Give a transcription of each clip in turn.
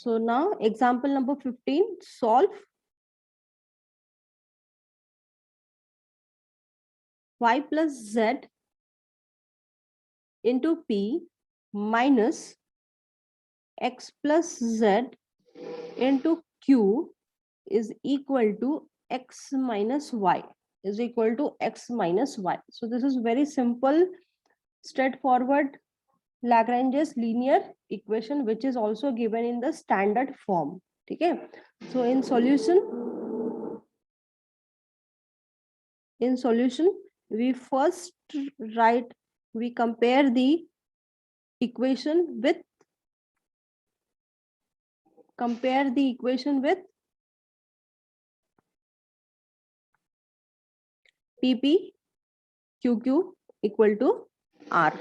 So now example number 15, solve y plus z into p minus x plus z into q is equal to x minus y is equal to x minus y. So this is very simple, straightforward Lagrange's linear equation, which is also given in the standard form. Okay. So in solution, we first write, we compare the equation with PP QQ equal to R,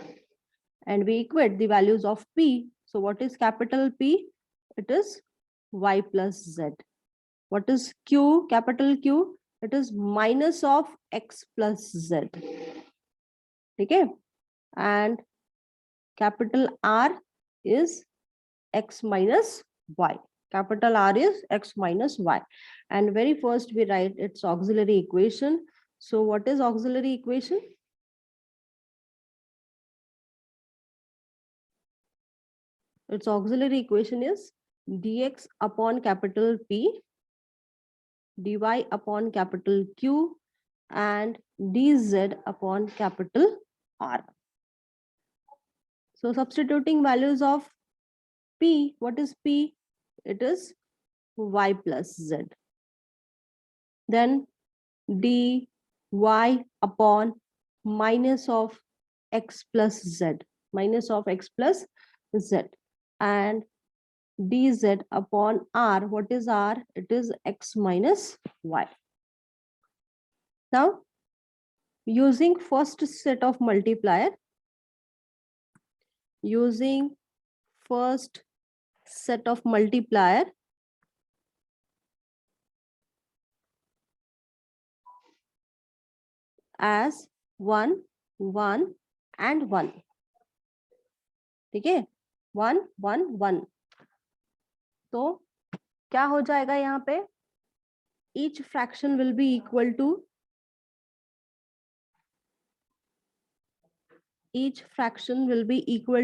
and we equate the values of P. So what is capital P? It is y plus z. What is Q, capital Q? It is minus of x plus z. Okay. And capital R is x minus y. Capital R is x minus y. And very first we write its auxiliary equation. So what is auxiliary equation? Its auxiliary equation is dx upon capital P, dy upon capital Q, and dz upon capital R. So substituting values of P, what is P? It is y plus z. Then dy upon minus of x plus z, and dz upon r. What is r? It is x minus y. Now using first set of multiplier, as 1 1 and 1. ठीक है, 1 1 1. तो क्या हो जाएगा यहाँ पे? Each fraction will be equal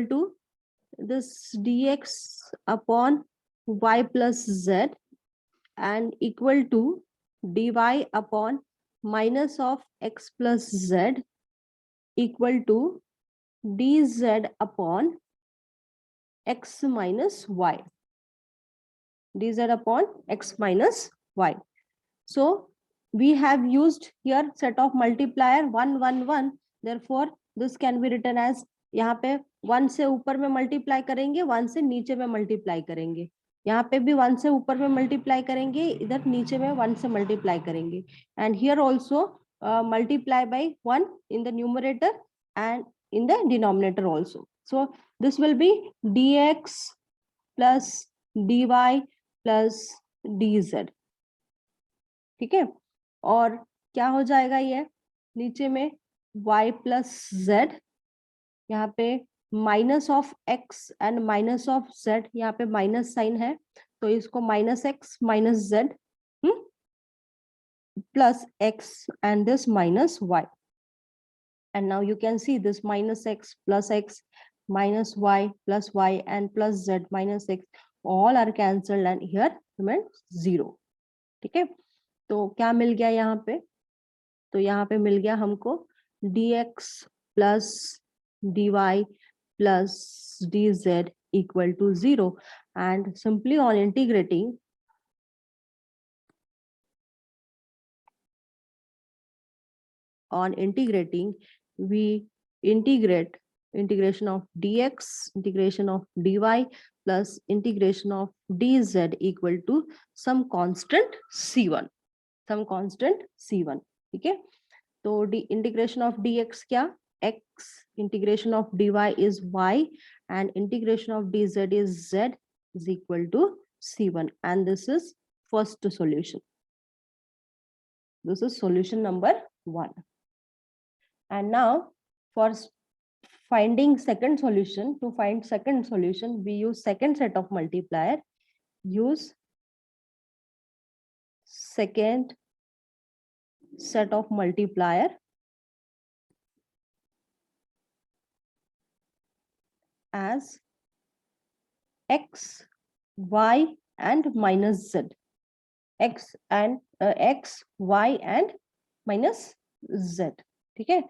to this dx upon y plus z, and equal to dy upon minus of x plus z, equal to dz upon x minus y. So we have used here set of multiplier 1 1 1. Therefore this can be written as, यहाँ पे 1 से ऊपर में multiply करेंगे, 1 से नीचे में multiply करेंगे. यहाँ पे भी 1 से ऊपर में मल्टीप्लाई करेंगे, इधर नीचे में 1 से मल्टीप्लाई करेंगे. And here also multiply by 1 in the numerator and in the denominator also. So this will be dx plus dy plus dz. ठीक है. और क्या हो जाएगा, ये नीचे में y प्लस z, यहाँ पे minus of x and minus of z, यहाँ पे माइनस साइन है तो इसको minus x minus z plus x and this minus y. And now you can see this minus x minus y plus y and plus z minus x all are cancelled and here remains 0. ठीक है. तो क्या मिल गया यहाँ पे? तो यहाँ पे मिल गया हमको dx plus dy plus dz equal to 0. And simply on integrating, we integrate integration of dx, integration of dy plus integration of dz equal to some constant c1. ठीक है. तो integration of dx क्या? x, integration of dy is y, and integration of dz is z, is equal to c1. And this is first solution. This is solution number 1. And now for finding second solution, we use second set of multiplier. use second set of multiplier as x, y and minus z. x, y and minus z. ठीक है,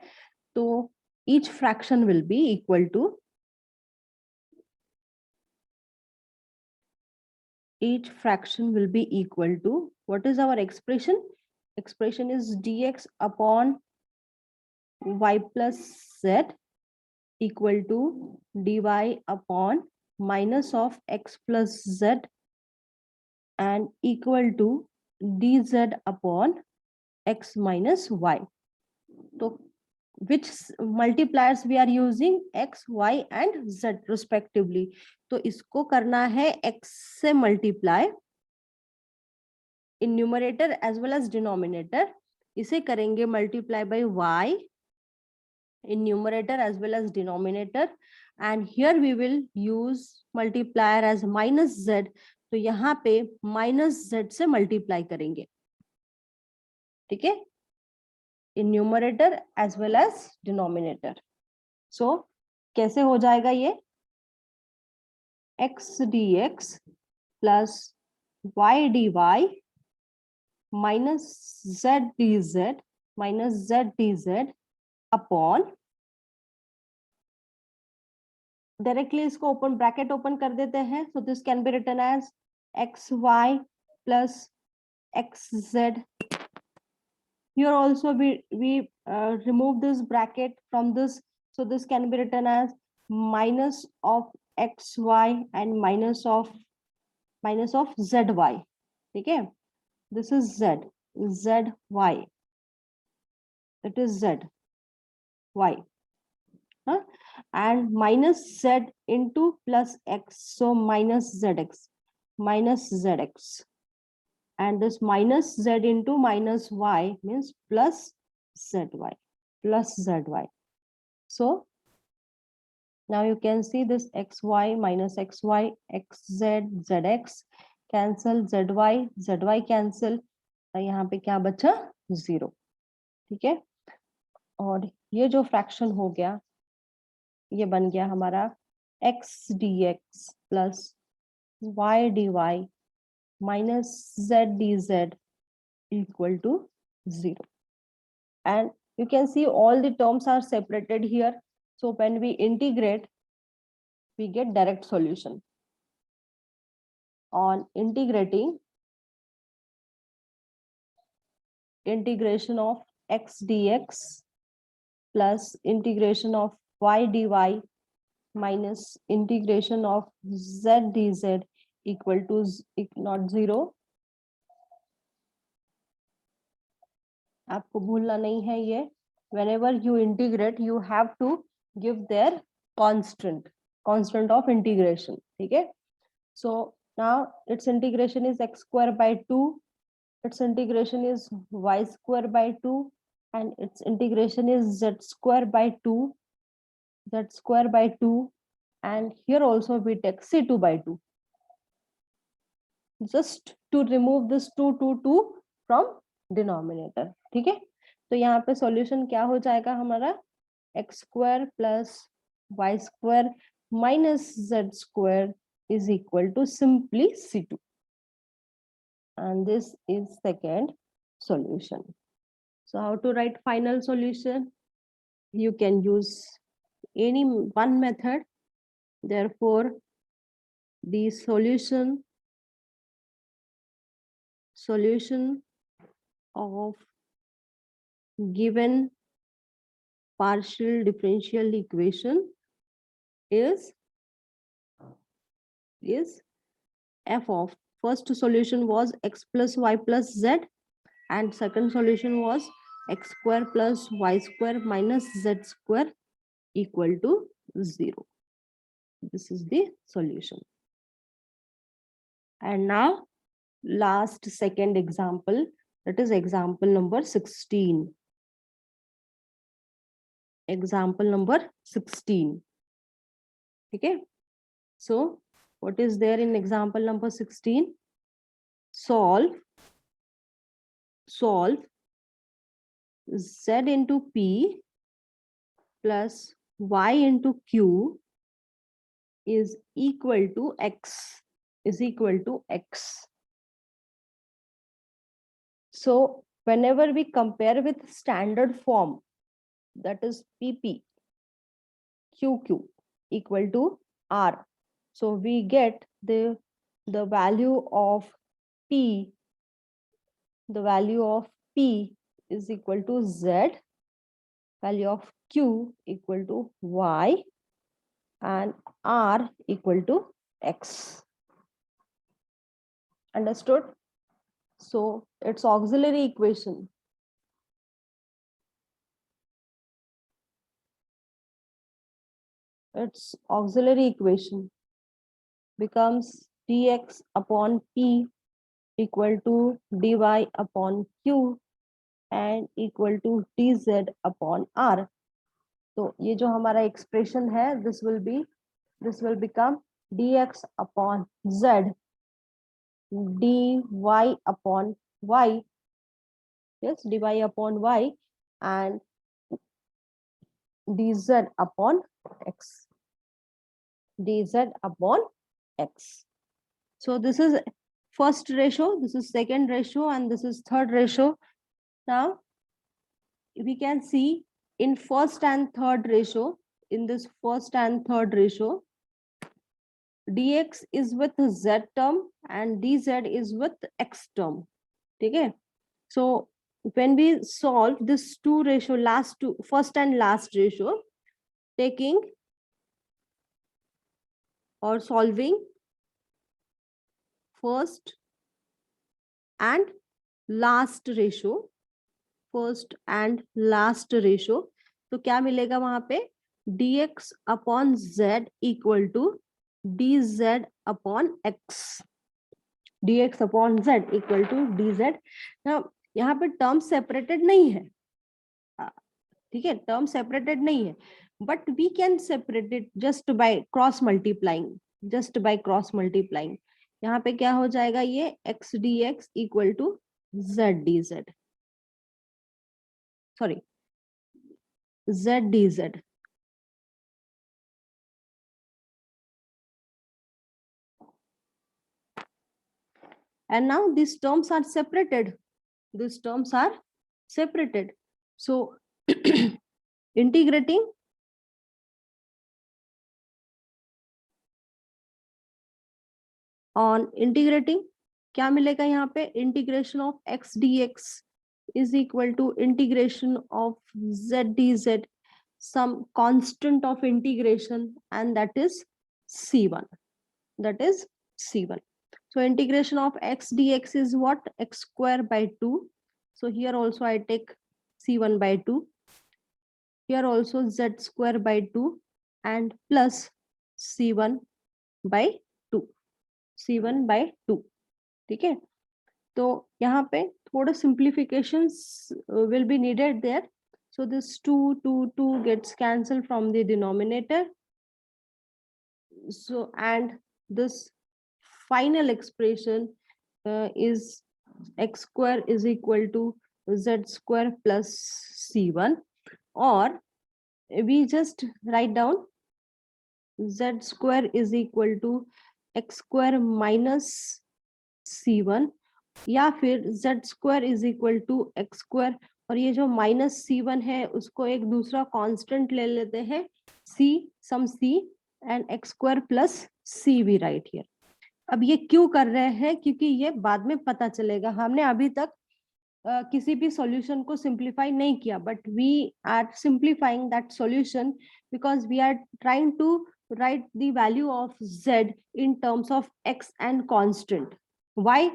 तो each fraction will be equal to what is our expression? Expression is dx upon y plus z equal to dy upon minus of x plus z and equal to dz upon x minus y. So which multipliers we are using? x, y and z respectively. तो इसको करना है x से multiply in numerator as well as denominator. इसे करेंगे multiply by y in numerator as well as denominator, and here we will use multiplier as minus z. तो यहाँ पे minus z से मल्टीप्लाई करेंगे. ठीक है, in numerator as well as denominator. So कैसे हो जाएगा ये? x dx plus y dy minus z dz upon, directly इसको ओपन ब्रैकेट ओपन कर देते हैं. So this can be written as x y plus x z. Here also we remove this bracket from this, so this can be written as minus of xy and minus of zy. ठीक है, this is zy, it is zy, huh? And minus z into plus x, so minus zx, and this minus z into minus y means plus zy. So now you can see this xy minus xy, xz, zx cancel, zy cancel, यहाँ पे क्या बचा? 0. ठीक है, और ये जो fraction हो गया ये बन गया हमारा x dx plus y dy minus z dz equal to 0. And you can see all the terms are separated here. So when we integrate, we get direct solution. On integrating, integration of x dx plus integration of y dy minus integration of z dz equal to not 0. आपको भूलना नहीं है ये. Whenever you integrate, you have to give their constant of integration. ठीक है, so now its integration is x square by 2, its integration is y square by 2, and its integration is z square by 2, and here also we take c2 by 2, just to remove this 2 from denominator. ठीक है, तो यहाँ पे solution क्या हो जाएगा हमारा? x square plus y square minus z square is equal to simply c2, and this is second solution. So how to write final solution? You can use any one method. Therefore the solution of given partial differential equation is f of, first solution was x plus y plus z, and second solution was x square plus y square minus z square equal to 0. This is the solution. And now last second example, that is example number 16. Example number 16. Okay, so What is there in example number 16? Solve z into p plus y into q is equal to x. So whenever we compare with standard form, that is pp qq equal to r, so we get the value of p, is equal to z, value of q equal to y, and r equal to x. Understood? So it's auxiliary equation. Its auxiliary equation becomes dx upon p equal to dy upon q and equal to dz upon r. तो ये जो हमारा expression है, this will become dx upon z dy upon y, yes, dy upon y, and dz upon x, So this is first ratio, this is second ratio, and this is third ratio. Now we can see in first and third ratio, in this first and third ratio, dx is with z term and dz is with x term. Okay, so when we solve this two ratio, first and last ratio, taking or solving first and last ratio, तो क्या मिलेगा वहां पे? dx upon z equal to dz upon x, dx upon z equal to dz. Now यहाँ पे term separated नहीं है, ठीक है, टर्म सेपरेटेड नहीं है, but we can separate it just by cross multiplying. यहाँ पे क्या हो जाएगा? ये x dx equal to z dz, sorry z dz. And now these terms are separated. So integrating क्या मिलेगा यहाँ पे? Integration of x dx is equal to integration of z dz, some constant of integration, and that is c1. So integration of x dx is what? X square by 2. So here also I take c1 by 2. Here also z square by 2 and plus c1 by 2. ठीक है, तो यहाँ पे थोड़ा simplifications will be needed there. So this 2 gets cancelled from the denominator. So and this final expression is x square is equal to z square plus c1, or we just write down z square is equal to x square minus c1, या फिर z square is equal to x square, और ये जो minus c1 है उसको एक दूसरा constant ले लेते हैं c, some c, and x square plus c भी राइट हियर. अब ये क्यों कर रहे हैं? क्योंकि ये बाद में पता चलेगा. हमने अभी तक किसी भी सॉल्यूशन को सिंप्लीफाई नहीं किया, but we are simplifying that solution because we are trying to write the value of z in terms of x and constant. Why?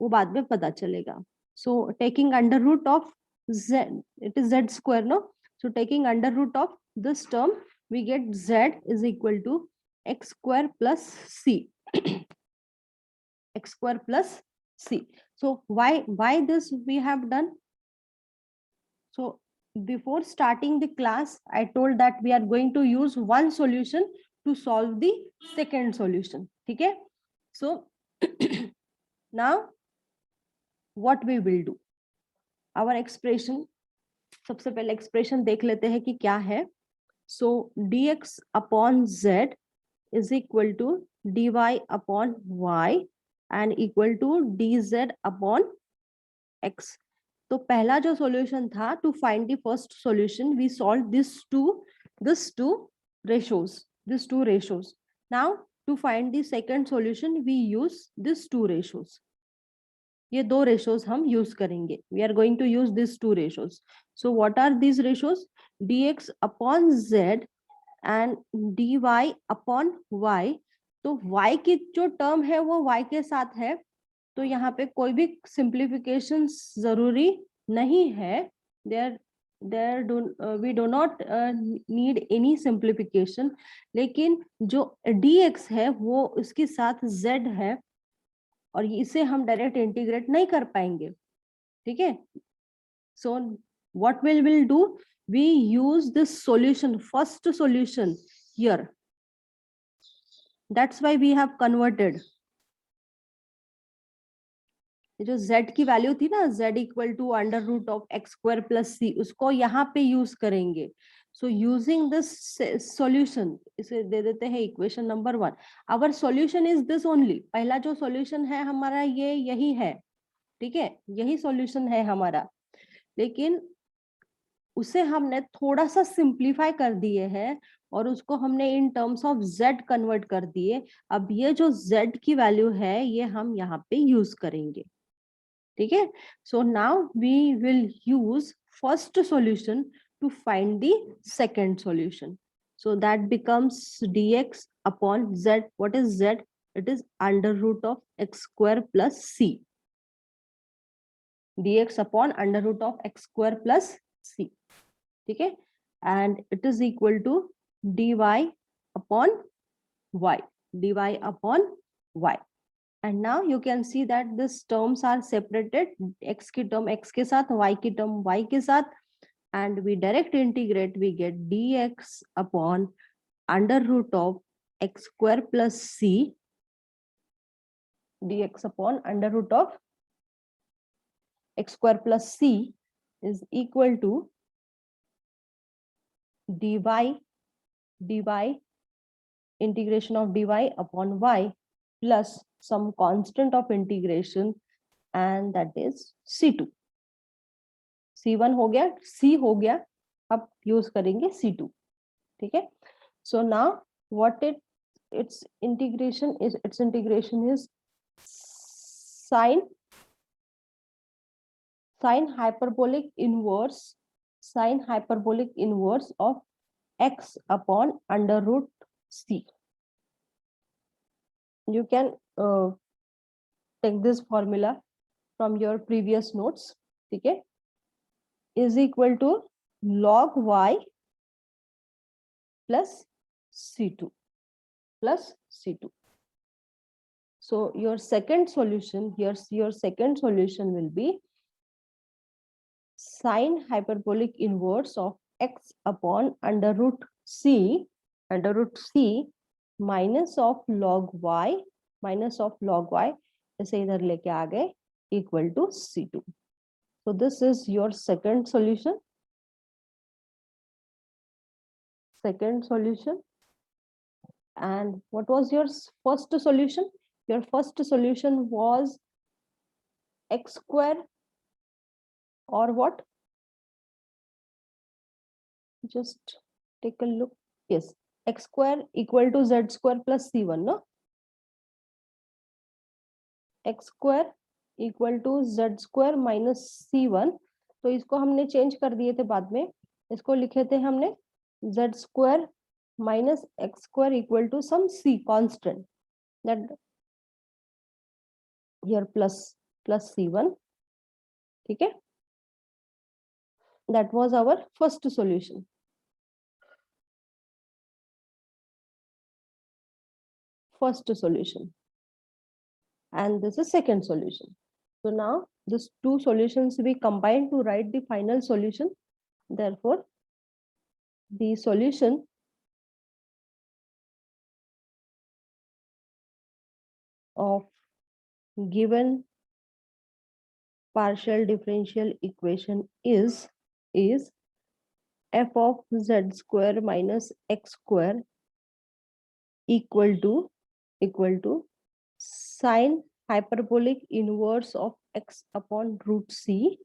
वो बाद में पता चलेगा. So taking under root of z, it is z square, no? So taking under root of this term we get z is equal to x square plus c. x square plus c. So why this we have done? So before starting the class, I told that we are going to use one solution to solve the second solution. ठीक है? So now what we will do, our expression, सबसे पहले expression देख लेते हैं कि क्या है. So dx upon z is equal to dy upon y and equal to dz upon x. तो पहला जो solution था, to find the first solution, we solved these two ratios. Now to find the second solution, we use these two ratios. ये दो ratios हम use करेंगे. We are going to use these two ratios. So what are these ratios? dx upon z and dy upon y. तो y की जो term है वो y के साथ है, तो यहाँ पे कोई भी simplification जरूरी नहीं है. We do not need any simplification. लेकिन जो dx है वो इसके साथ z है और इसे हम डायरेक्ट इंटीग्रेट नहीं कर पाएंगे. ठीक है? So what we will do, we use this solution, first solution here. That's why we have converted. जो z की वैल्यू थी ना, z equal to under root of X square plus C, उसको यहाँ पे यूज करेंगे. सो यूजिंग दिस सॉल्यूशन, इसे दे देते हैं equation number 1. Our solution is this only. पहला जो सॉल्यूशन है हमारा ये यही है. ठीक है? यही सॉल्यूशन है हमारा, लेकिन उसे हमने थोड़ा सा सिंप्लीफाई कर दिए हैं और उसको हमने इन टर्म्स ऑफ z कन्वर्ट कर दिए. अब ये जो z की वैल्यू है ये हम यहाँ पे यूज करेंगे. ठीक है? So now we will use first solution to find the second solution. So that becomes dx upon z. What is z? It is under root of x square plus c. dx upon under root of x square plus c. ठीक है? And it is equal to dy upon y. dy upon y. And now you can see that these terms are separated. X की term x के साथ, y की term y के साथ, and we direct integrate, we get dx upon under root of x square plus c. dx upon under root of x square plus c is equal to dy integration of dy upon y plus some constant of integration, and that is c2. c1 हो गया, c हो गया, अब use करेंगे c2. ठीक है? So now what its integration is sine hyperbolic inverse of x upon under root c. You can take this formula from your previous notes. ठीक है? Is equal to log y plus c2 plus c2. So your second solution, your second solution will be sine hyperbolic inverse of x upon under root c minus of log y इसे इधर लेके आ गए, equal to c2. So this is your second solution. And what was your first solution? Your first solution was x square or what? Just take a look. Yes, x square equal to z square plus c1, no? x square equal to z square minus c1. तो इसको हमने change कर दिए थे बाद में, इसको लिखे थे हमने z square minus x square equal to some c constant, that here plus c1. ठीक है? That was our first solution. And this is second solution. So now these two solutions we combine to write the final solution. Therefore the solution of given partial differential equation is f of z square minus x square equal to sine hyperbolic inverse of x upon root c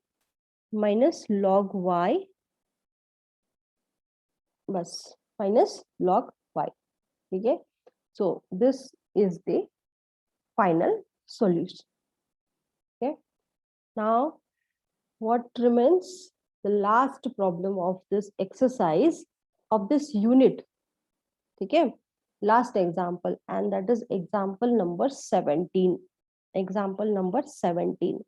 minus log y, बस minus log y. ठीक है, so this is the final solution. Okay, now what remains? The last problem of this exercise of this unit. ठीक है, last example, and that is example number 17. Example number 17.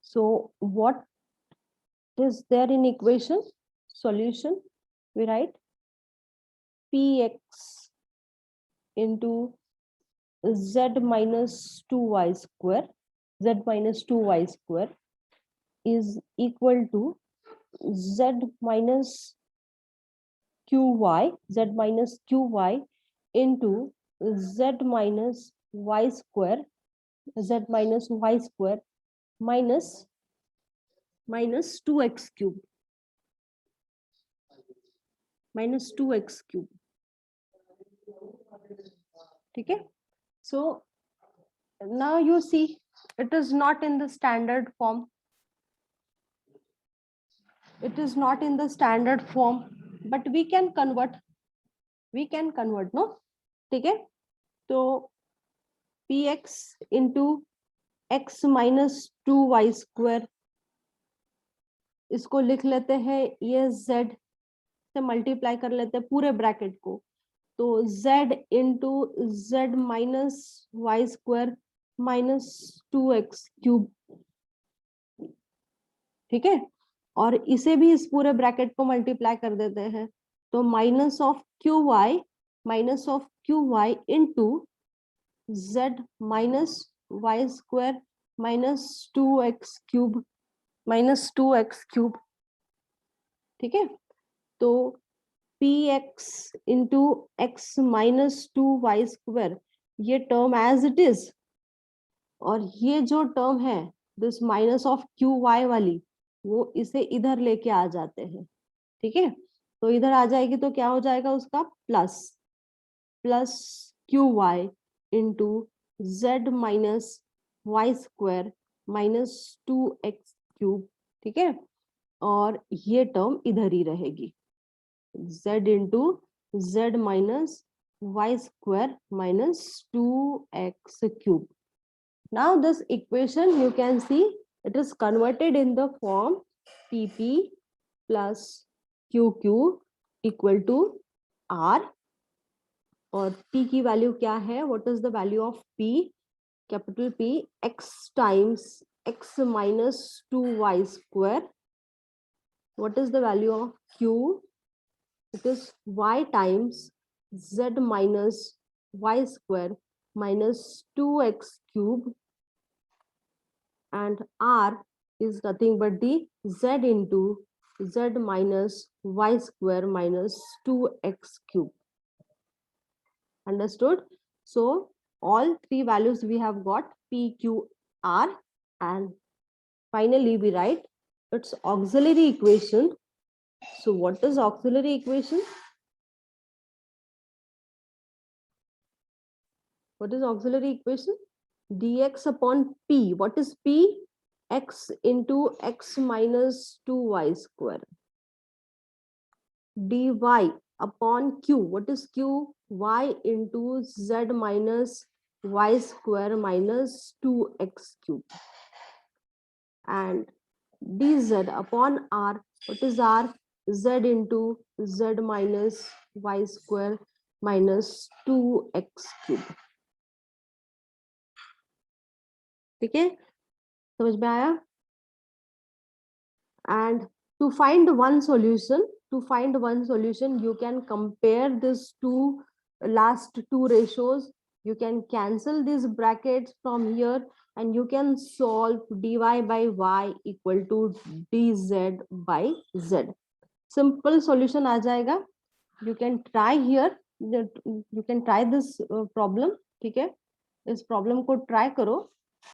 So what is there in equation? Solution, we write px into z minus 2y square, z minus 2y square is equal to z minus qy, z minus qy into z minus y square, z minus y square minus 2x cube, minus 2x cube. ठीक है, so now you see it is not in the standard form, it is not in the standard form, but we can convert, no? ठीक है, तो px into x minus 2y square, इसको लिख लेते हैं, ये z से मल्टीप्लाई कर लेते हैं पूरे ब्रैकेट को, तो z into z minus y square minus 2x cube. ठीक है, और इसे भी इस पूरे ब्रैकेट को मल्टीप्लाई कर देते हैं, तो minus of q y into z minus y square minus 2x cube, minus 2x cube. ठीक है, तो px into x minus 2y square, ये टर्म एज इट इज, और ये जो टर्म है this minus of q y वाली, वो इसे इधर लेके आ जाते हैं. ठीक है, तो इधर आ जाएगी तो क्या हो जाएगा उसका plus q y into z minus y square minus 2x cube. ठीक है, और ये टर्म इधर ही रहेगी, z into z minus y square minus 2x cube. Now this equation you can see it is converted in the form pp plus qq equal to r, और p की value क्या है? What is the value of p? Capital P, x times x minus 2y square. What is the value of q? It is y times z minus y square minus 2x cube, and r is nothing but the z into z minus y square minus 2x cube. Understood? So all three values we have got, p, q, r, and finally we write its auxiliary equation. So what is auxiliary equation? What is auxiliary equation? Dx upon p. What is p? X into x minus 2y square. Dy upon q. What is q? Y into z minus y square minus 2x cube. And dz upon r. What is r? Z into z minus y square minus 2x cube. ठीक है, समझ में आया? And to find one solution, you can compare this two last two ratios. You can cancel these brackets from here and you can solve dy by y equal to dz by z. Simple solution आ जाएगा. you can try here, you can try this problem. ठीक है, इस problem को try करो